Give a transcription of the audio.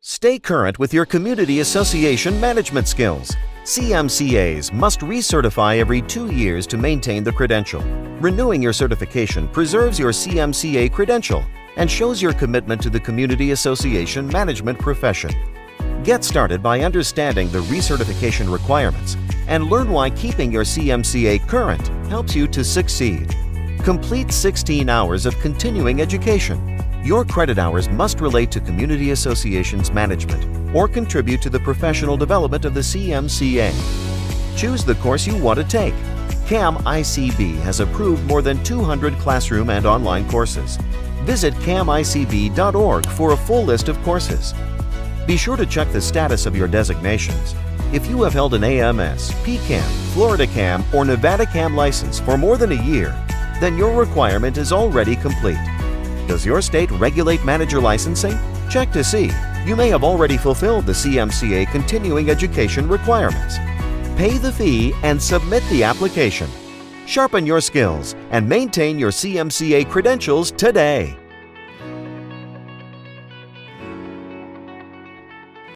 Stay current with your community association management skills. CMCAs must recertify every 2 years to maintain the credential. Renewing your certification preserves your CMCA credential and shows your commitment to the community association management profession. Get started by understanding the recertification requirements and learn why keeping your CMCA current helps you to succeed. Complete 16 hours of continuing education. Your credit hours must relate to community associations management or contribute to the professional development of the CMCA. Choose the course you want to take. CAM ICB has approved more than 200 classroom and online courses. Visit camicb.org for a full list of courses. Be sure to check the status of your designations. If you have held an AMS, PCAM, Florida CAM, or Nevada CAM license for more than a year, then your requirement is already complete. Does your state regulate manager licensing? Check to see. You may have already fulfilled the CMCA continuing education requirements. Pay the fee and submit the application. Sharpen your skills and maintain your CMCA credentials today.